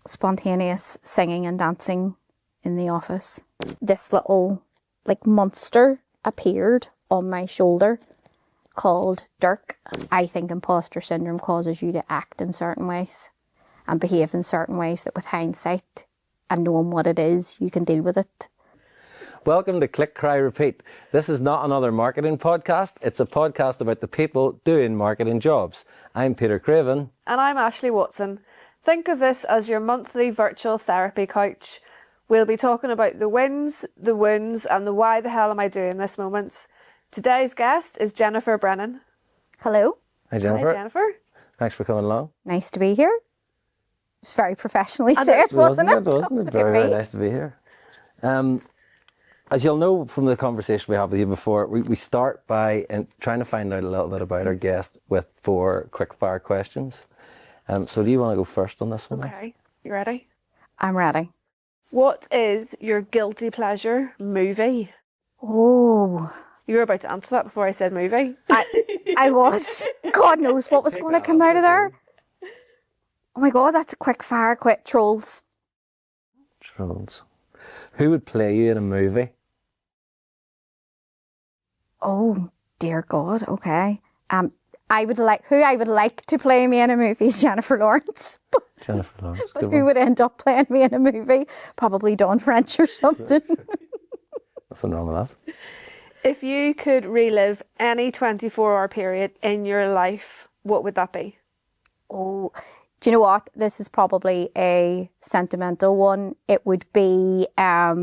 Spontaneous singing and dancing in the office. This little monster appeared on my shoulder called Dirk. I think imposter syndrome causes you to act in certain ways and behave in certain ways that with hindsight and knowing what it is, you can deal with it. Welcome to Click, Cry, Repeat. This is not another marketing podcast. It's a podcast about the people doing marketing jobs. I'm Peter Craven. And I'm Ashley Watson. Think of this as your monthly virtual therapy couch. We'll be talking about the wins, the wounds, and the why the hell am I doing this moments. Today's guest is Jennifer Brennan. Hello. Hi, Jennifer. Hi, Jennifer. Thanks for coming along. Nice to be here. It was very professionally said, wasn't it? Wasn't it? Very, very nice to be here. As you'll know from the conversation we had with you before, we start by trying to find out a little bit about our guest with 4 quick-fire questions. So do you want to go first on this one? Okay, you ready? I'm ready. What is your guilty pleasure movie? Oh. You were about to answer that before I said movie. I was. God knows what was going to come out of there. Oh my God, that's a quick fire, quick Trolls. Trolls. Who would play you in a movie? Oh, dear God, okay. I would like to play me in a movie is Jennifer Lawrence. Jennifer Lawrence. But who would end up playing me in a movie? Probably Dawn French or something. Nothing wrong with that. If you could relive any 24-hour period in your life, what would that be? Oh, do you know what? This is probably a sentimental one. It would be, I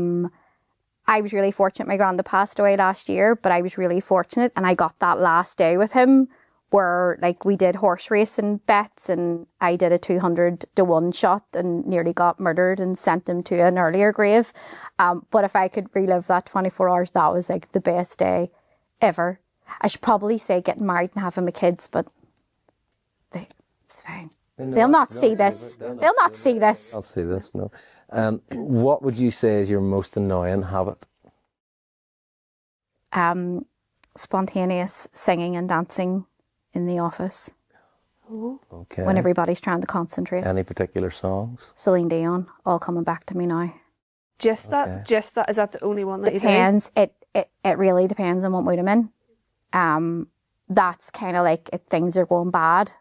was really fortunate. My granddad passed away last year, but I was really fortunate and I got that last day with him where we did horse racing bets and I did a 200-to-1 shot and nearly got murdered and sent him to an earlier grave. But if I could relive that 24 hours, that was the best day ever. I should probably say getting married and having my kids, but it's fine. They'll not see this. They'll not see this. I'll see this, no. What would you say is your most annoying habit? Spontaneous singing and dancing in the office. Okay. When everybody's trying to concentrate. Any particular songs? Celine Dion, all coming back to me now. Just that? Is that the only one that Depends. you do? It really depends on what mood I'm in. That's kind of if things are going bad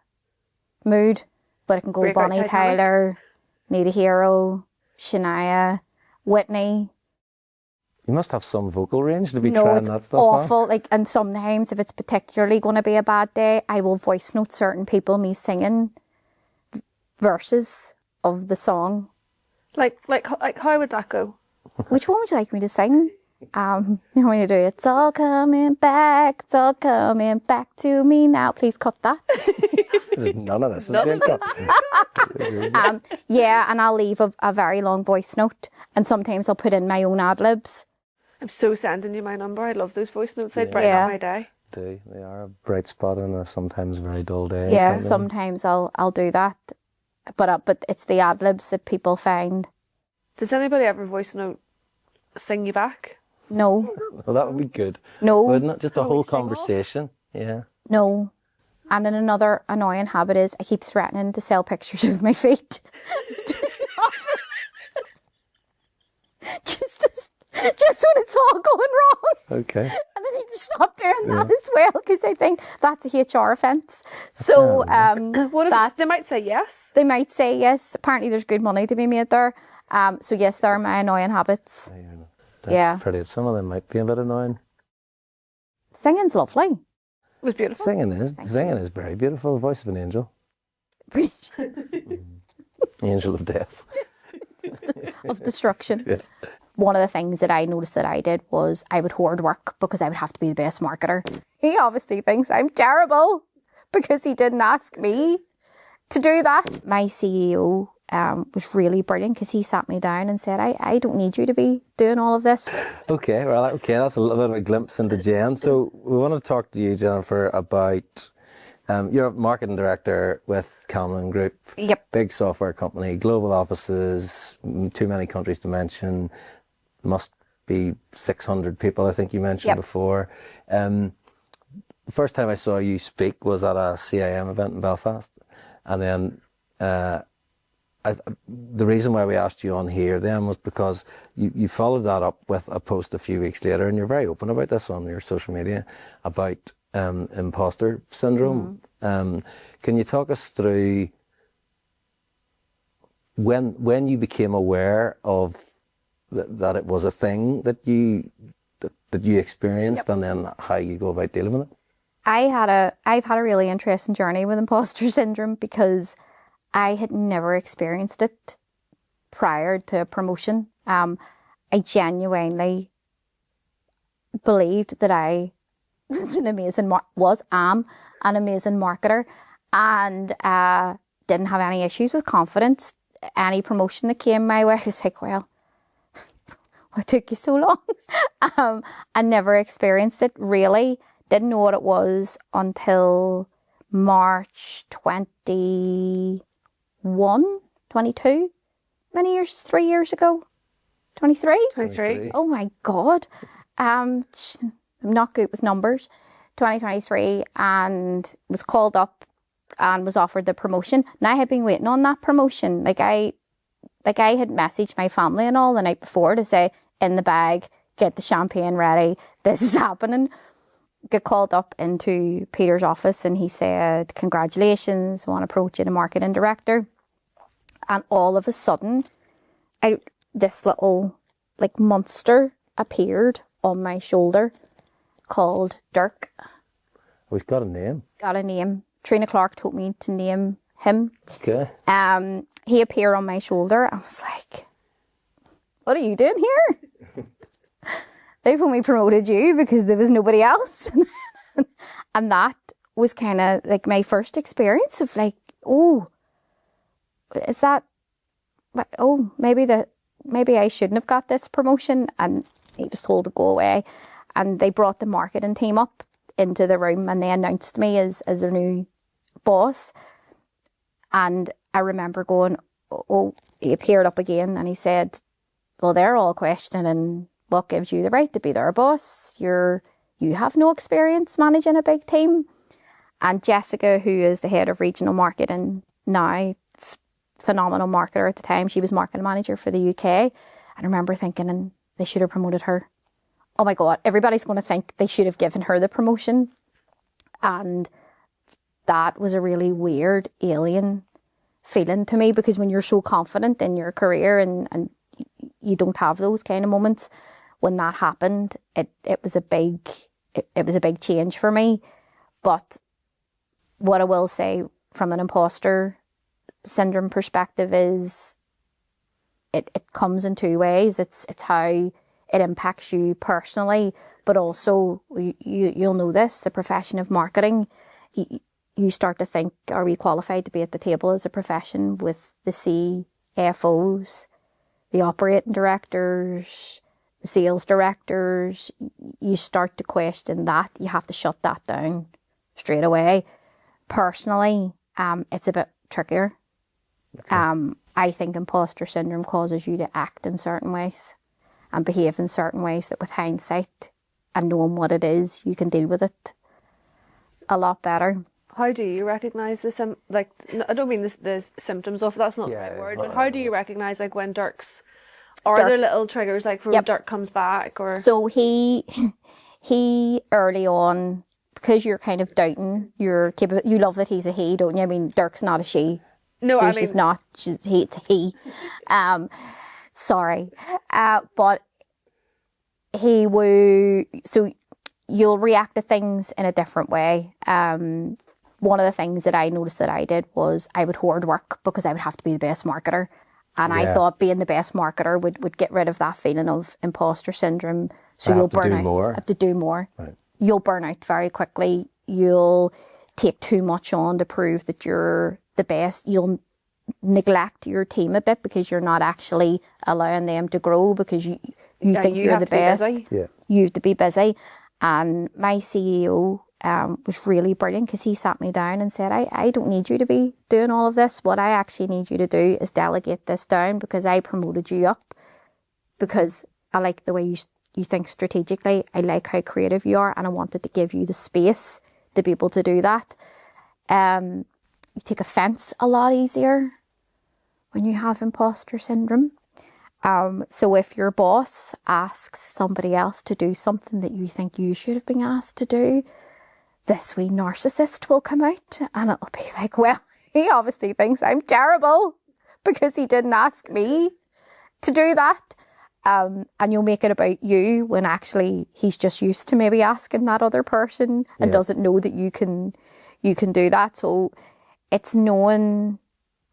mood. But it can go Bonnie Tyler, Need a Hero, Shania, Whitney. You must have some vocal range to be no, trying it's that stuff awful. And sometimes if it's particularly going to be a bad day, I will voice note certain people me singing verses of the song. Like how would that go? Which one would you like me to sing? You want me to do it's all coming back to me now. Please cut that. None of this is being cut. Yeah, and I'll leave a very long voice note, and sometimes I'll put in my own ad-libs. I'm so sending you my number. I love those voice notes. They'd brighten up my day. They are a bright spot in a sometimes very dull day. Yeah, sometimes I'll do that, but it's the ad-libs that people find. Does anybody ever voice note sing you back? No. Well, that would be good. No. Wouldn't it? Just a whole conversation. Yeah. No. And then another annoying habit is I keep threatening to sell pictures of my feet to the office. just when it's all going wrong. Okay. And I need to stop doing that as well because I think that's a HR offence. So what if they might say yes? They might say yes. Apparently there's good money to be made there. So yes, they're my annoying habits. Yeah. Pretty. Some of them might be a bit annoying. Singing's lovely. It was beautiful. Singing is very beautiful. The voice of an angel. Angel of death. Of destruction. Yes. One of the things that I noticed that I did was I would hoard work because I would have to be the best marketer. He obviously thinks I'm terrible because he didn't ask me to do that. My CEO was really brilliant because he sat me down and said, I don't need you to be doing all of this. Okay, that's a little bit of a glimpse into Jen. So we want to talk to you, Jennifer, about you're a marketing director with Camlin Group. Yep. Big software company, global offices, too many countries to mention, must be 600 people, I think you mentioned before. The first time I saw you speak was at a CIM event in Belfast. And then the reason why we asked you on here then was because you followed that up with a post a few weeks later, and you're very open about this on your social media about imposter syndrome. Can you talk us through when you became aware of that it was a thing that you experienced, and then how you go about dealing with it? I've had a really interesting journey with imposter syndrome because I had never experienced it prior to promotion. I genuinely believed that I was an amazing marketer, and didn't have any issues with confidence. Any promotion that came my way, I was like, well, what took you so long? I never experienced it, really. Didn't know what it was until March 22, many years, 3 years ago. 23? 23. Oh my God. I'm not good with numbers. 2023, and was called up and was offered the promotion. And I had been waiting on that promotion. Like I had messaged my family and all the night before to say, in the bag, get the champagne ready, this is happening. Get called up into Peter's office, and he said, congratulations, I want to approach you to marketing director. And all of a sudden, this little monster appeared on my shoulder called Dirk. We've got a name. Got a name. Trina Clark told me to name him. Okay. He appeared on my shoulder. I was like, what are you doing here? They've only promoted you because there was nobody else. And that was kind of like my first experience of like, oh, is that, oh, maybe I shouldn't have got this promotion. And he was told to go away. And they brought the marketing team up into the room, and they announced me as their new boss. And I remember going, oh, he appeared up again, and he said, well, they're all questioning what gives you the right to be their boss. You have no experience managing a big team. And Jessica, who is the head of regional marketing now, phenomenal marketer at the time, she was marketing manager for the UK. I remember thinking, and they should have promoted her. Oh my God, everybody's going to think they should have given her the promotion. And that was a really weird, alien feeling to me, because when you're so confident in your career and you don't have those kind of moments, when that happened, it was a big change for me. But what I will say from an imposter syndrome perspective is it comes in two ways. It's how it impacts you personally, but also you'll know this, the profession of marketing, you start to think, are we qualified to be at the table as a profession with the CFOs, the operating directors, the sales directors? You start to question that. You have to shut that down straight away. Personally, it's a bit trickier. Okay. I think imposter syndrome causes you to act in certain ways and behave in certain ways that with hindsight and knowing what it is, you can deal with it a lot better. How do you recognise the I don't mean the symptoms of it, that's not the right word, but how do you recognise when Dirk's, there little triggers when Dirk comes back? Or so he early on, because you're kind of doubting your capability, you love that he's a he, don't you? I mean, Dirk's not a she. No, I mean, she's not. It's a he. Sorry, but he would. So you'll react to things in a different way. One of the things that I noticed that I did was I would hoard work because I would have to be the best marketer. And I thought being the best marketer would get rid of that feeling of imposter syndrome. So you'll burn out. Have to do more. Right. You'll burn out very quickly. You'll take too much on to prove that you're the best. You'll neglect your team a bit because you're not actually allowing them to grow because you think you're the best. You have to be busy. And my CEO was really brilliant because he sat me down and said, I don't need you to be doing all of this. What I actually need you to do is delegate this down because I promoted you up because I like the way you think strategically. I like how creative you are, and I wanted to give you the space to be able to do that. You take offence a lot easier when you have imposter syndrome. So if your boss asks somebody else to do something that you think you should have been asked to do, this wee narcissist will come out and it'll be like, well, he obviously thinks I'm terrible because he didn't ask me to do that. And you'll make it about you when actually he's just used to maybe asking that other person and doesn't know that you can do that. So it's knowing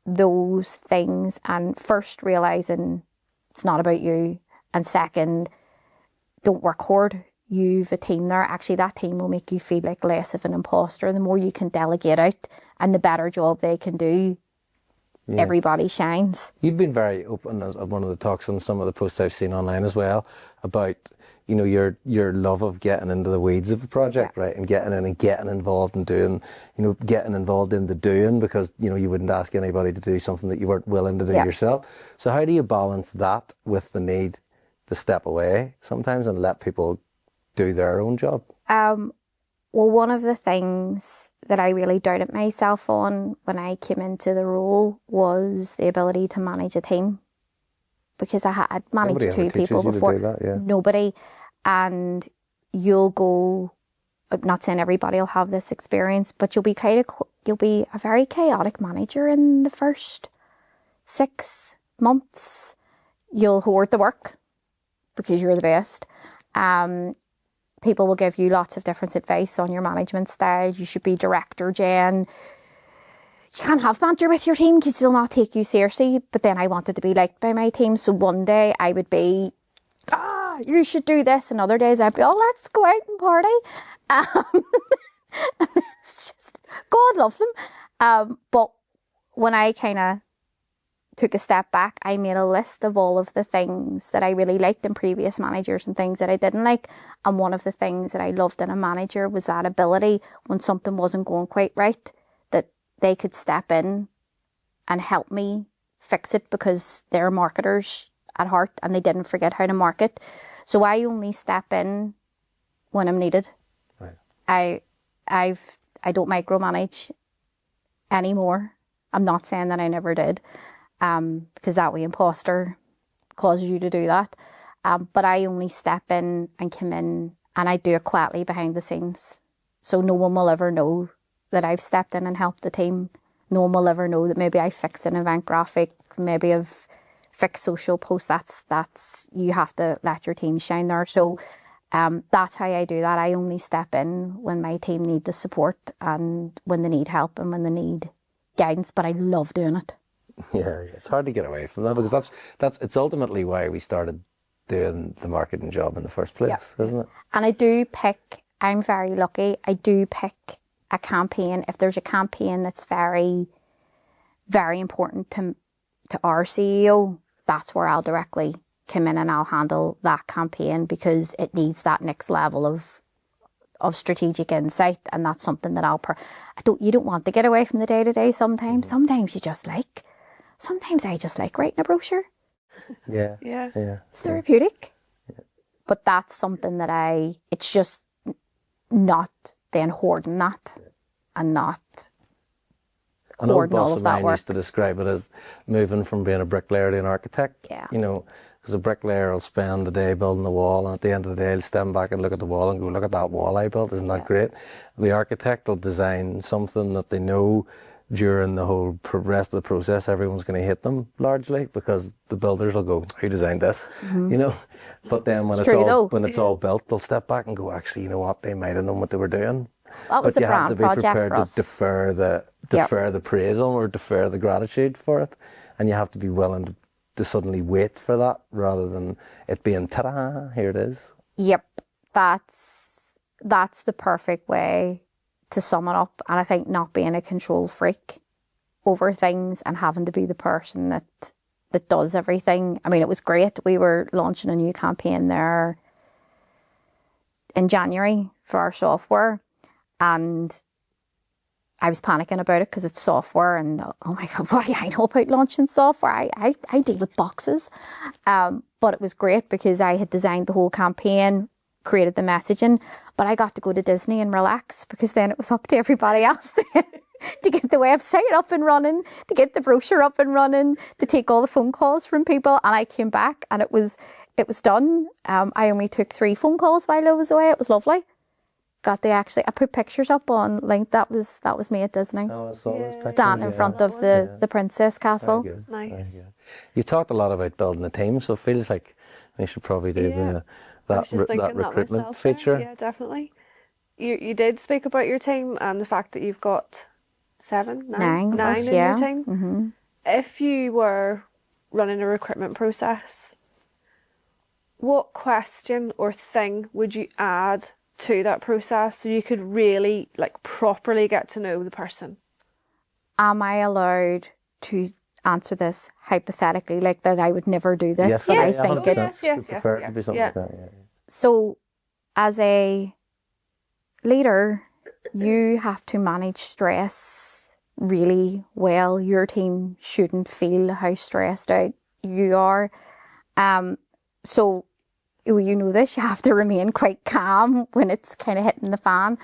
those things and first realising it's not about you, and second, don't work hard. You've a team there. Actually, that team will make you feel like less of an imposter. The more you can delegate out and the better job they can do, everybody shines. You've been very open at one of the talks on some of the posts I've seen online as well about, you know, your love of getting into the weeds of a project, right? And getting in and getting involved and doing, you know, getting involved in the doing, because, you know, you wouldn't ask anybody to do something that you weren't willing to do yourself. So how do you balance that with the need to step away sometimes and let people do their own job? Well, one of the things that I really doubted myself on when I came into the role was the ability to manage a team, because I'd managed two people before. Nobody. And you'll go, I'm not saying everybody will have this experience, but you'll be a very chaotic manager in the first 6 months. You'll hoard the work because you're the best. People will give you lots of different advice on your management style. You should be director, Jen. You can't have banter with your team because they'll not take you seriously. But then I wanted to be liked by my team. So one day I would be, you should do this. And other days I'd be, let's go out and party. It's just, God love them. But when I kind of took a step back, I made a list of all of the things that I really liked in previous managers and things that I didn't like. And one of the things that I loved in a manager was that ability, when something wasn't going quite right, that they could step in and help me fix it, because they're marketers at heart and they didn't forget how to market. So I only step in when I'm needed. Right. I don't micromanage anymore. I'm not saying that I never did. Because that way imposter causes you to do that. But I only step in and come in, and I do it quietly behind the scenes. So no one will ever know that I've stepped in and helped the team. No one will ever know that maybe I fixed an event graphic, maybe I've fixed social posts. That's you have to let your team shine there. So that's how I do that. I only step in when my team need the support and when they need help and when they need guidance. But I love doing it. Yeah, it's hard to get away from that, because it's ultimately why we started doing the marketing job in the first place, isn't it? And I do pick, I'm very lucky, I do pick a campaign. If there's a campaign that's very, very important to our CEO, that's where I'll directly come in and I'll handle that campaign, because it needs that next level of strategic insight, and that's something that you don't want to get away from the day-to-day sometimes. Sometimes I just like writing a brochure. Yeah. It's therapeutic. Yeah. But that's something that it's just not then hoarding that and not hoarding all of that work. An old boss of mine used to describe it as moving from being a bricklayer to an architect. Yeah. You know, because a bricklayer will spend the day building the wall, and at the end of the day he'll stand back and look at the wall and go, look at that wall I built, isn't that great? The architect will design something that they know during the whole rest of the process everyone's going to hate them largely, because the builders will go, who designed this? You know, but then when it's all built, they'll step back and go, actually, you know what, they might have known what they were doing. That was but a brand project for us. You have to be prepared to defer the praise on, or defer the gratitude for it, and you have to be willing to suddenly wait for that, rather than it being ta-da, here it is. Yep, that's the perfect way to sum it up. And I think not being a control freak over things and having to be the person that does everything. I mean, it was great. We were launching a new campaign there in January for our software, and I was panicking about it because it's software, and oh my God, what do I know about launching software? I deal with boxes. But it was great because I had designed the whole campaign, created the messaging, but I got to go to Disney and relax, because then it was up to everybody else then. to get the website up and running, to get the brochure up and running, to take all the phone calls from people. And I came back and it was done. I only took 3 phone calls while I was away. It was lovely. I put pictures up on link. That was me at Disney. Oh, I saw those pictures, Standing in front of the Princess Castle. Very good. Nice. You talked a lot about building a team, so it feels like we should probably do that recruitment myself feature. Yeah, definitely. You did speak about your team and the fact that you've got 9 of us, in yeah. your team. Mm-hmm. If you were running a recruitment process, what question or thing would you add to that process so you could really properly get to know the person? Am I allowed to answer this hypothetically, like that I would never do this? Yes, but I yes, think yes. Prefer it to be something like that, yeah. So, as a leader, you have to manage stress really well. Your team shouldn't feel how stressed out you are. So, you know this, you have to remain quite calm when it's kind of hitting the fan.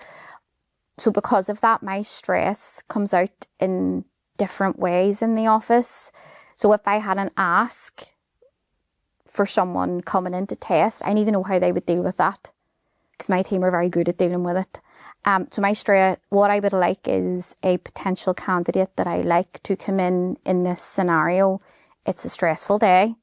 So because of that, my stress comes out in different ways in the office. So if I had an ask for someone coming in to test, I need to know how they would deal with that, because my team are very good at dealing with it. So my stress, what I would like is a potential candidate that I like to come in this scenario. It's a stressful day.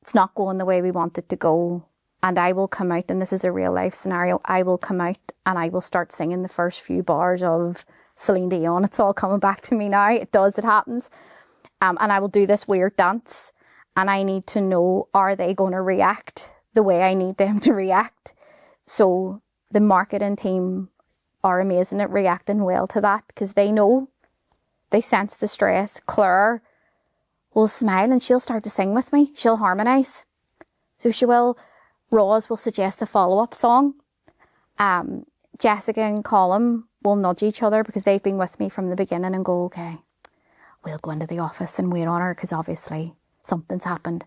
It's not going the way we want it to go. And I will come out, and this is a real life scenario, I will come out and I will start singing the first few bars of Celine Dion. It's all coming back to me now. It happens. And I will do this weird dance. And I need to know, are they going to react the way I need them to react? So the marketing team are amazing at reacting well to that, because they know, they sense the stress. Claire will smile and she'll start to sing with me. She'll harmonise. So she will. Roz will suggest a follow-up song. Jessica and Colin will nudge each other because they've been with me from the beginning and go, okay, we'll go into the office and wait on her because obviously something's happened.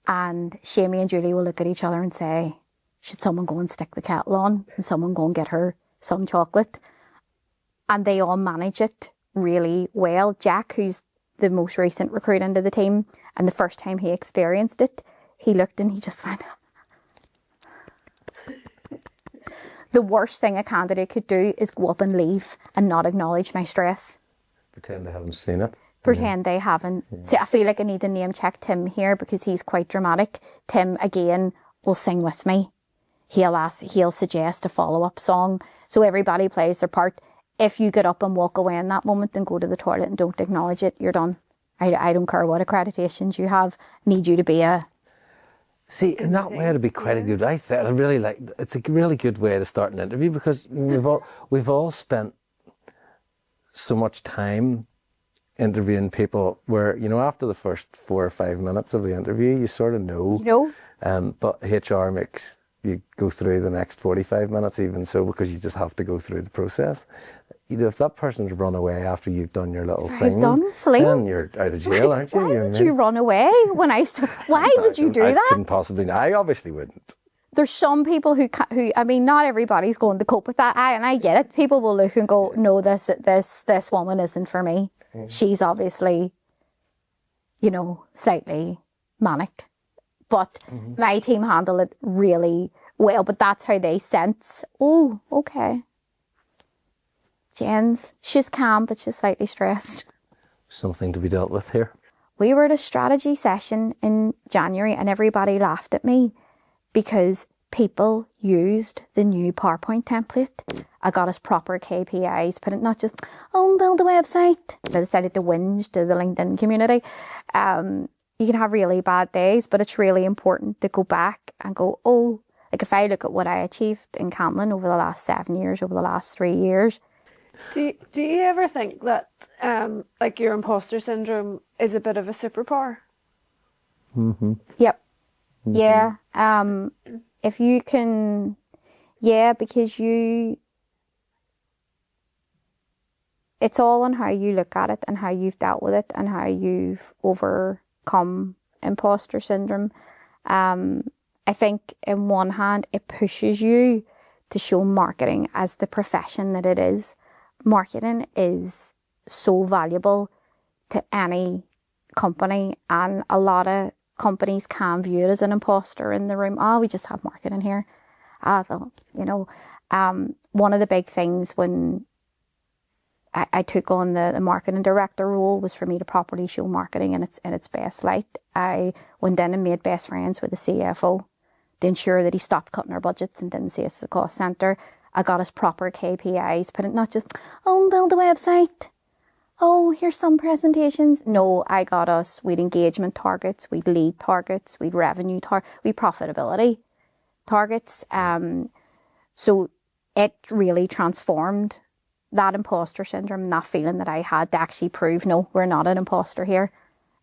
And Shamie and Julie will look at each other and say, should someone go and stick the kettle on and someone go and get her some chocolate? And they all manage it really well. Jack, who's the most recent recruit into the team, and the first time he experienced it, he looked and he just went, the worst thing a candidate could do is go up and leave and not acknowledge my stress. Pretend they haven't seen it. Pretend they haven't. Yeah. See, I feel like I need to name check Tim here because he's quite dramatic. Tim, again, will sing with me. He'll suggest a follow-up song. So everybody plays their part. If you get up and walk away in that moment and go to the toilet and don't acknowledge it, you're done. I don't care what accreditations you have. Need you to be a... See, in that way, it'd be quite a good. I really like. It's a really good way to start an interview, because we've all spent so much time interviewing people where, after the first 4 or 5 minutes of the interview, you sort of know. You know. But HR makes you go through the next 45 minutes, even so, because you just have to go through the process. If that person's run away after you've done your little singing, then you're out of jail, aren't you? Why would you run away when I Why would you do that? I couldn't possibly. I obviously wouldn't. There's some people who I mean, not everybody's going to cope with that. And I get it. People will look and go, no, this woman isn't for me. Mm-hmm. She's obviously, slightly manic. But my team handle it really well. But that's how they sense, oh, okay. Jen's, she's calm, but she's slightly stressed. Something to be dealt with here. We were at a strategy session in January and everybody laughed at me because people used the new PowerPoint template. I got us proper KPIs, but not just, build a website. I decided to whinge to the LinkedIn community. You can have really bad days, but it's really important to go back and go, if I look at what I achieved in Camlin over the last 7 years, over the last 3 years. Do you ever think that your imposter syndrome is a bit of a superpower? Mm-hmm. Yep. Mm-hmm. Yeah. If you can, because it's all on how you look at it and how you've dealt with it and how you've overcome imposter syndrome. I think in one hand, it pushes you to show marketing as the profession that it is. marketing is so valuable to any company, and a lot of companies can view it as an imposter in the room. Oh, we just have marketing here. One of the big things when I took on the marketing director role was for me to properly show marketing in its best light. I went in and made best friends with the CFO to ensure that he stopped cutting our budgets and didn't see us as a cost centre. I got us proper KPIs, but not just, build a website. Oh, here's some presentations. No, I got us, we'd engagement targets, we'd lead targets, we'd revenue targets, we'd profitability targets. So it really transformed that imposter syndrome, that feeling that I had to actually prove, no, we're not an imposter here,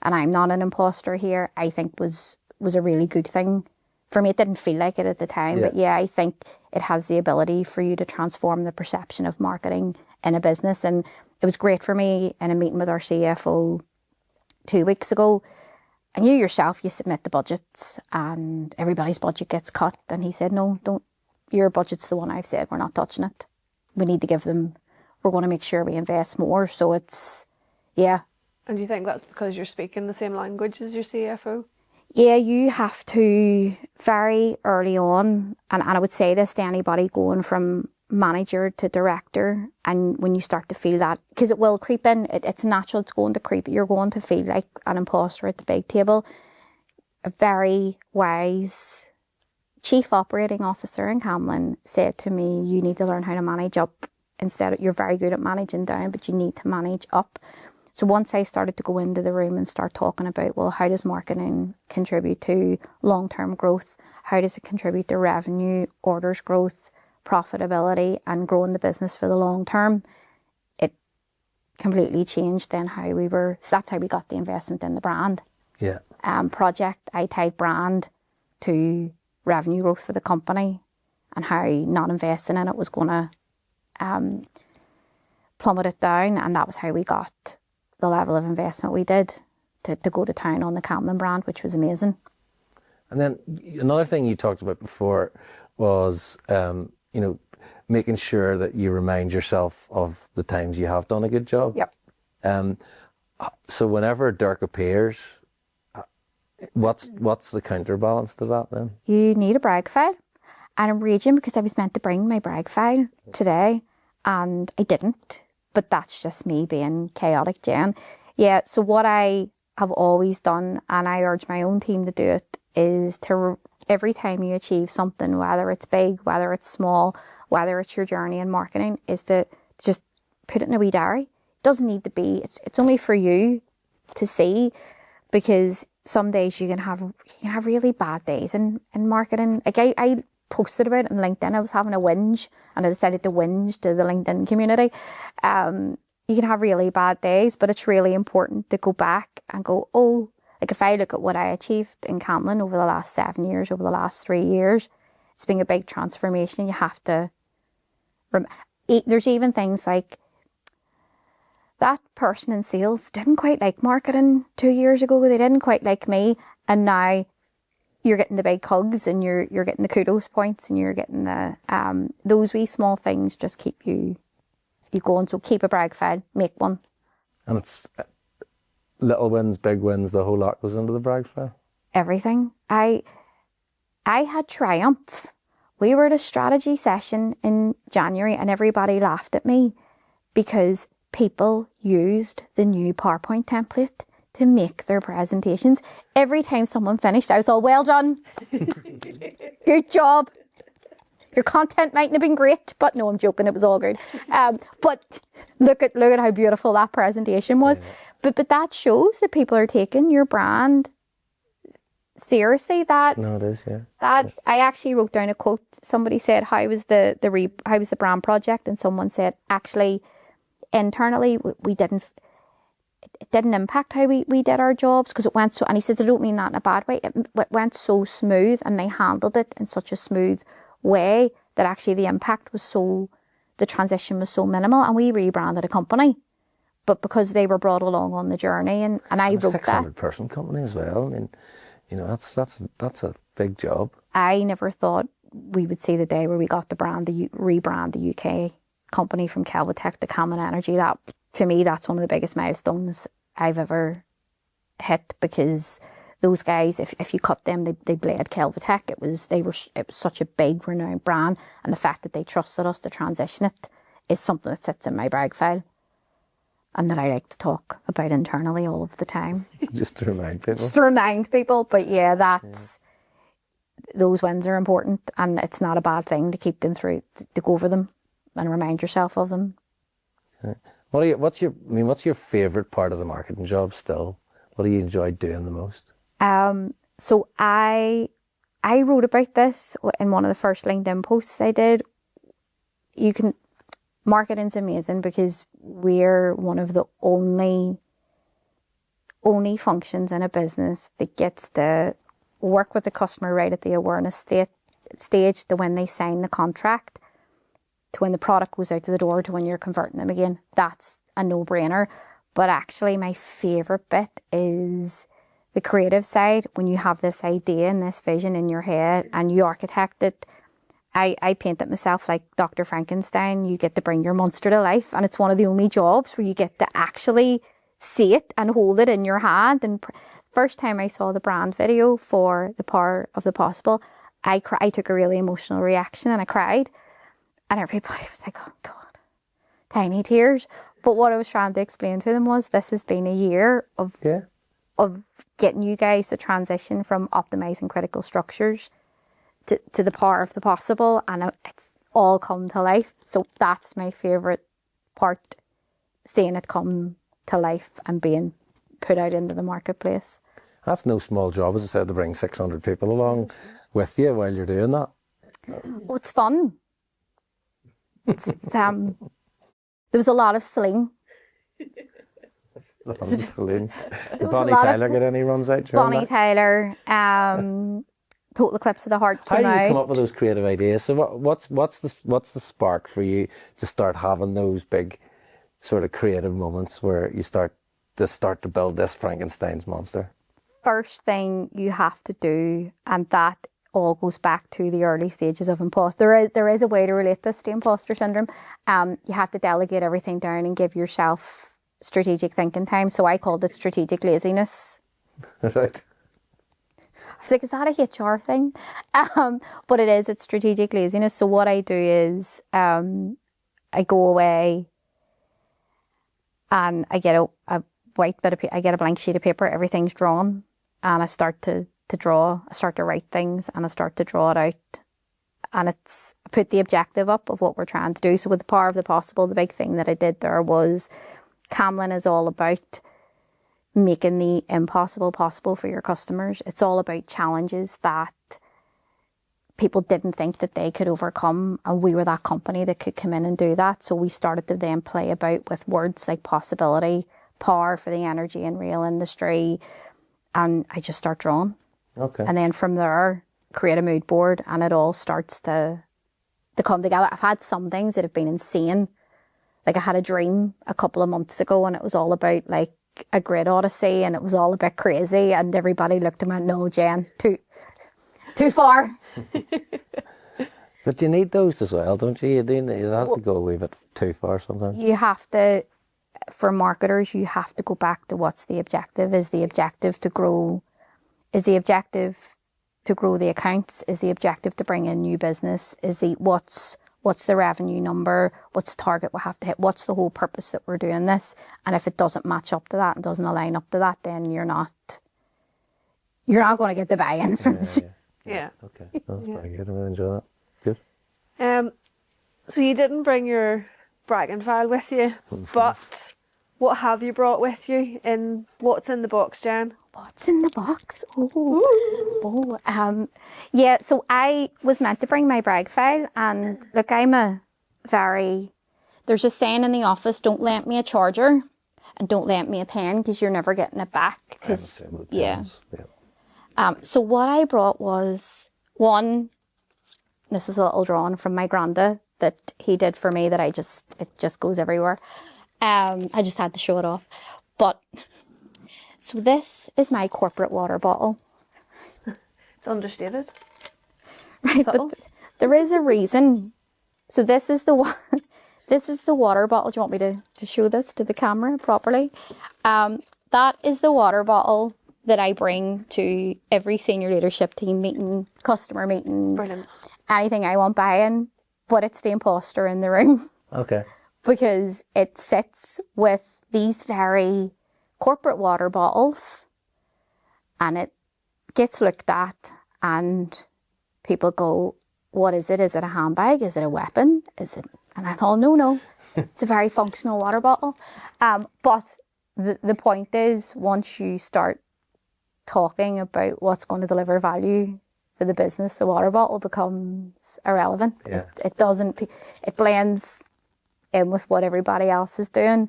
and I'm not an imposter here, I think was a really good thing. For me, it didn't feel like it at the time, but yeah, I think it has the ability for you to transform the perception of marketing in a business. And it was great for me in a meeting with our CFO 2 weeks ago. And you yourself, you submit the budgets and everybody's budget gets cut. And he said, no, don't, your budget's the one I've said, we're not touching it. We need to give them, we're going to make sure we invest more. So it's, yeah. And do you think that's because you're speaking the same language as your CFO? Yeah, you have to very early on, and I would say this to anybody going from manager to director, and when you start to feel that, because it will creep in, it's natural, it's going to creep, you're going to feel like an imposter at the big table. A very wise chief operating officer in Camlin said to me, you need to learn how to manage up instead of, you're very good at managing down, but you need to manage up. So once I started to go into the room and start talking about, well, how does marketing contribute to long-term growth? How does it contribute to revenue, orders growth, profitability, and growing the business for the long term? It completely changed then how we were, so that's how we got the investment in the brand. Yeah. Project, I tied brand to revenue growth for the company, and how not investing in it was going to plummet it down, and that was how we got the level of investment we did to go to town on the Camlin brand, which was amazing. And then another thing you talked about before was, making sure that you remind yourself of the times you have done a good job. Yep. So whenever Dirk appears, what's the counterbalance to that then? You need a brag file. And I'm raging because I was meant to bring my brag file today and I didn't. But that's just me being chaotic, Jen. Yeah, so what I have always done, and I urge my own team to do it, is to every time you achieve something, whether it's big, whether it's small, whether it's your journey in marketing, is to just put it in a wee diary. It doesn't need to be, it's only for you to see, because some days you can have really bad days in marketing. Like I posted about it on LinkedIn. I was having a whinge and I decided to whinge to the LinkedIn community. You can have really bad days, but it's really important to go back and go, oh, like if I look at what I achieved in Camlin over the last 7 years, over the last 3 years, it's been a big transformation. You have to, there's even things like that person in sales didn't quite like marketing 2 years ago. They didn't quite like me. And now you're getting the big hugs and you're getting the kudos points and you're getting the, those wee small things just keep you going. So keep a brag file, make one. And it's little wins, big wins, the whole lot goes into the brag file? Everything. I had triumph. We were at a strategy session in January and everybody laughed at me because people used the new PowerPoint template to make their presentations. Every time someone finished, I was all, well done. Good job. Your content mightn't have been great, but no, I'm joking, it was all good. But look at how beautiful that presentation was. Yeah. But that shows that people are taking your brand seriously. No, it is, yeah. I actually wrote down a quote. Somebody said, how was the brand project? And someone said, actually, internally, it didn't impact how we did our jobs because it went so, and he says, I don't mean that in a bad way, it went so smooth and they handled it in such a smooth way that actually the impact was the transition was so minimal, and we rebranded a company, but because they were brought along on the journey, and I wrote that. 600-person company as well. I mean, that's a big job. I never thought we would see the day where we got the rebrand the UK company from Kelvitech to Camlin Energy, that to me, that's one of the biggest milestones I've ever hit, because those guys, if you cut them, they bled Kelvitech. It was such a big renowned brand, and the fact that they trusted us to transition it is something that sits in my brag file, and that I like to talk about internally all of the time. Just to remind people. Just to remind people, but yeah, those wins are important, and it's not a bad thing to keep going through, to go over them and remind yourself of them. Okay. What's your favourite part of the marketing job still? What do you enjoy doing the most? So I wrote about this in one of the first LinkedIn posts I did. Marketing's amazing because we're one of the only functions in a business that gets to work with the customer right at the awareness stage, to when they sign the contract, to when the product goes out to the door, to when you're converting them again. That's a no-brainer. But actually my favourite bit is the creative side, when you have this idea and this vision in your head and you architect it. I paint it myself like Dr. Frankenstein. You get to bring your monster to life, and it's one of the only jobs where you get to actually see it and hold it in your hand. And first time I saw the brand video for The Power of the Possible, I took a really emotional reaction and I cried, and everybody was like, oh God, tiny tears. But what I was trying to explain to them was, this has been a year of getting you guys to transition from optimizing critical structures to the power of the possible, and it's all come to life. So that's my favourite part, seeing it come to life and being put out into the marketplace. That's no small job, as I said, to bring 600 people along with you while you're doing that. Well, it's fun. There was a lot of sling. Bonnie Tyler get any runs out? Bonnie Tyler, Total Eclipse of the Heart came out. How do you come up with those creative ideas? So what's the spark for you to start having those big sort of creative moments where you start to build this Frankenstein's monster? First thing you have to do, and that all goes back to the early stages of imposter. There is a way to relate this to imposter syndrome. You have to delegate everything down and give yourself strategic thinking time. So I called it strategic laziness. Right. I was like, is that a HR thing? But it's strategic laziness. So what I do is I go away and I get a white bit of I get a blank sheet of paper, everything's drawn, and I start to draw, I start to write things, and I start to draw it out. And I put the objective up of what we're trying to do. So with The Power of the Possible, the big thing that I did there was, Camlin is all about making the impossible possible for your customers. It's all about challenges that people didn't think that they could overcome, and we were that company that could come in and do that. So we started to then play about with words like possibility, power for the energy and rail industry, and I just start drawing. Okay. And then from there, create a mood board, and it all starts to come together. I've had some things that have been insane. Like I had a dream a couple of months ago, and it was all about like a grid odyssey, and it was all a bit crazy, and everybody looked at me and went, no, Jen, too far. But you need those as well, don't you? It has to go a wee bit too far sometimes. You have to, for marketers, you have to go back to what's the objective. Is the objective to grow? Is the objective to grow the accounts? Is the objective to bring in new business? Is what's the revenue number? What's the target we have to hit? What's the whole purpose that we're doing this? And if it doesn't match up to that and doesn't align up to that, then you're not going to get the buy-in from. Yeah. Okay, that's very good. I'm going to enjoy that. Good. So you didn't bring your bragging file with you, but what have you brought with you? And what's in the box, Jen? What's in the box? Yeah, so I was meant to bring my brag file, and look, there's a saying in the office, don't lend me a charger and don't lend me a pen because you're never getting it back. So what I brought was this is a little drawing from my granda that he did for me that it just goes everywhere. I just had to show it off. But so this is my corporate water bottle. It's understated. Right, but there is a reason. So this is the one. This is the water bottle. Do you want me to show this to the camera properly? That is the water bottle that I bring to every senior leadership team meeting, customer meeting, Brilliant. anything I want buying, but it's the imposter in the room. Okay. Because it sits with these very corporate water bottles and it gets looked at and people go, what is it? Is it a handbag? Is it a weapon? Is it? And I'm all, no. It's a very functional water bottle. But the point is, once you start talking about what's going to deliver value for the business, the water bottle becomes irrelevant. Yeah. It doesn't, it blends in with what everybody else is doing.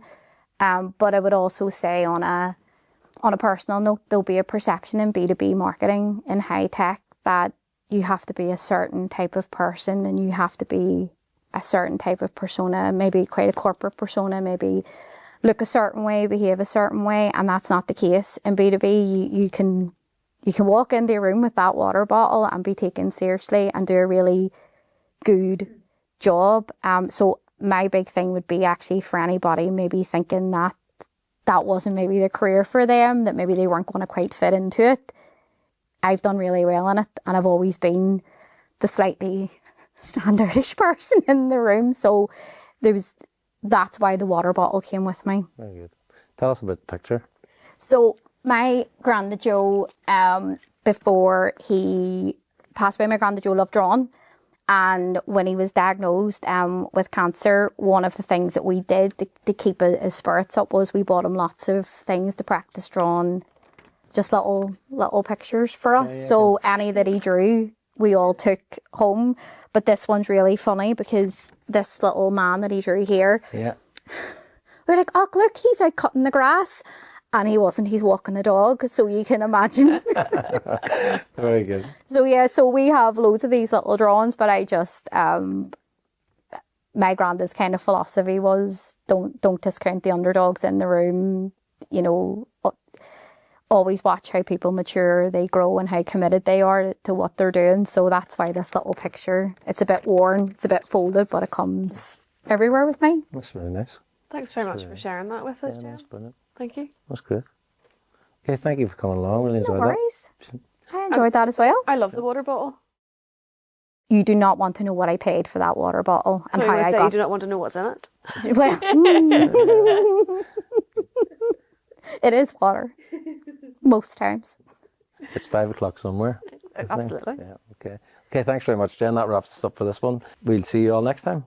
But I would also say on a personal note, there'll be a perception in B2B marketing in high tech that you have to be a certain type of person and you have to be a certain type of persona, maybe quite a corporate persona, maybe look a certain way, behave a certain way, and that's not the case. In B2B, you can walk into a room with that water bottle and be taken seriously and do a really good job. So my big thing would be actually for anybody maybe thinking that wasn't maybe the career for them, that maybe they weren't going to quite fit into it. I've done really well in it and I've always been the slightly standardish person in the room. So that's why the water bottle came with me. Very good. Tell us about the picture. So my Granda Joe, before he passed away, my Granda Joe loved drawing. And when he was diagnosed with cancer, one of the things that we did to keep his spirits up was we bought him lots of things to practice drawing, just little pictures for us. Yeah. So any that he drew, we all took home. But this one's really funny because this little man that he drew here, we're like, oh, look, he's out cutting the grass. And he wasn't, he's walking a dog. So you can imagine. Very good. So yeah, so we have loads of these little drawings, but I just, my granddad's kind of philosophy was don't discount the underdogs in the room, you know, always watch how people mature, they grow and how committed they are to what they're doing. So that's why this little picture, it's a bit worn, it's a bit folded, but it comes everywhere with me. That's really nice. Thanks very much for sharing that with us, Jen. That's brilliant. Thank you. That's great. Okay, thank you for coming along. Really enjoyed No worries. I enjoyed that as well. I love the water bottle. You do not want to know what I paid for that water bottle and how I got. You do not want to know what's in it. Well, it is water. Most times. It's 5 o'clock somewhere. Absolutely. Yeah. Okay. Okay. Thanks very much, Jen. That wraps us up for this one. We'll see you all next time.